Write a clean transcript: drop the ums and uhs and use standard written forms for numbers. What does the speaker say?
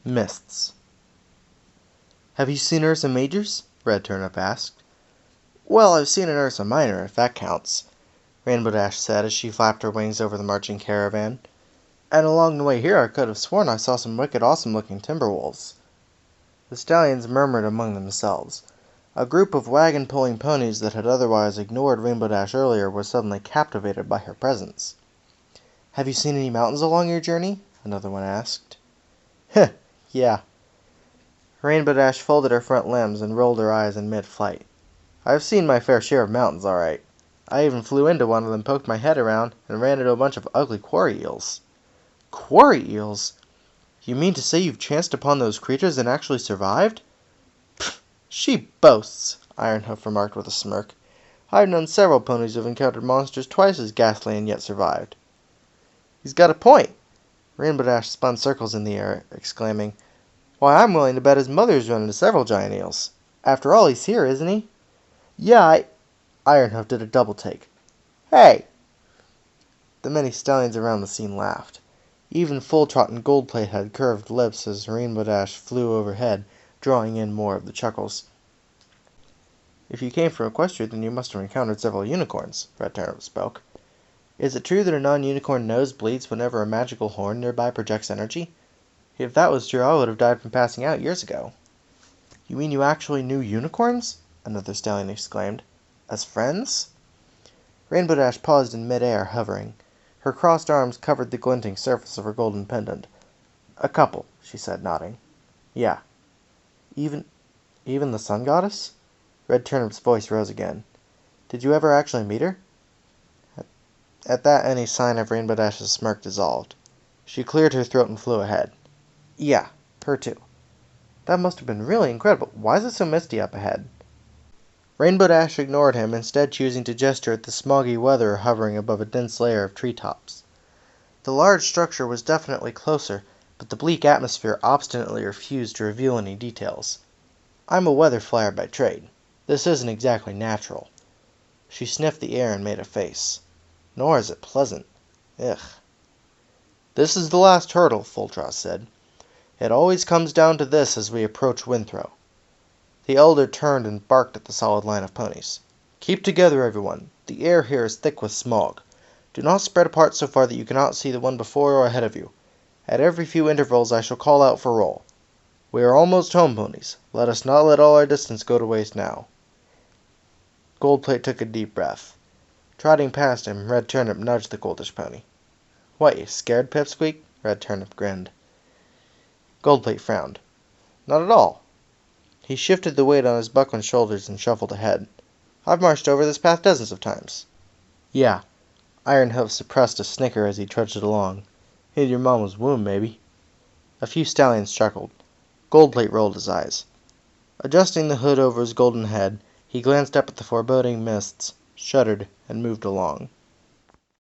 Mists. "Have you seen Ursa Majors?" Red Turnip asked. "Well, I've seen an Ursa Minor, if that counts," Rainbow Dash said as she flapped her wings over the marching caravan. "And along the way here I could have sworn I saw some wicked awesome-looking timber wolves." The stallions murmured among themselves. A group of wagon-pulling ponies that had otherwise ignored Rainbow Dash earlier were suddenly captivated by her presence. "Have you seen any mountains along your journey?" another one asked. "Heh, yeah." Rainbow Dash folded her front limbs and rolled her eyes in mid-flight. "I've seen my fair share of mountains, all right. I even flew into one of them, poked my head around, and ran into a bunch of ugly quarry eels." "Quarry eels? You mean to say you've chanced upon those creatures and actually survived?" "Pfft, she boasts," Ironhoof remarked with a smirk. "I've known several ponies who have encountered monsters twice as ghastly and yet survived." "He's got a point." Rainbow Dash spun circles in the air, exclaiming, "Why, I'm willing to bet his mother's run into several giant eels. After all, he's here, isn't he?" "Yeah, Ironhoof did a double take. "Hey!" The many stallions around the scene laughed. Even Full Trot and Goldplate had curved lips as Rainbow Dash flew overhead, drawing in more of the chuckles. "If you came from Equestria, then you must have encountered several unicorns," Red Turnip spoke. "Is it true that a non-unicorn nose bleeds whenever a magical horn nearby projects energy? If that was true, I would have died from passing out years ago." "You mean you actually knew unicorns?" another stallion exclaimed. "As friends?" Rainbow Dash paused in mid-air, hovering. Her crossed arms covered the glinting surface of her golden pendant. "A couple," she said, nodding. "Yeah." Even the Sun Goddess?" Red Turnip's voice rose again. "Did you ever actually meet her?" At that, any sign of Rainbow Dash's smirk dissolved. She cleared her throat and flew ahead. "Yeah, her too." "That must have been really incredible. Why is it so misty up ahead?" Rainbow Dash ignored him, instead choosing to gesture at the smoggy weather hovering above a dense layer of treetops. The large structure was definitely closer, but the bleak atmosphere obstinately refused to reveal any details. "I'm a weather flyer by trade. This isn't exactly natural." She sniffed the air and made a face. "Nor is it pleasant. Ugh." "This is the last hurdle," Full Trot said. "It always comes down to this as we approach Winthrow." The elder turned and barked at the solid line of ponies. "Keep together, everyone. The air here is thick with smog. Do not spread apart so far that you cannot see the one before or ahead of you. At every few intervals I shall call out for roll. We are almost home, ponies. Let us not let all our distance go to waste now." Goldplate took a deep breath. Trotting past him, Red Turnip nudged the goldish pony. "What, you scared, Pipsqueak?" Red Turnip grinned. Goldplate frowned. "Not at all." He shifted the weight on his buckling shoulders and shuffled ahead. "I've marched over this path dozens of times." "Yeah." Ironhoof suppressed a snicker as he trudged along. "In your mama's womb, maybe." A few stallions chuckled. Goldplate rolled his eyes. Adjusting the hood over his golden head, he glanced up at the foreboding mists, shuddered, and moved along.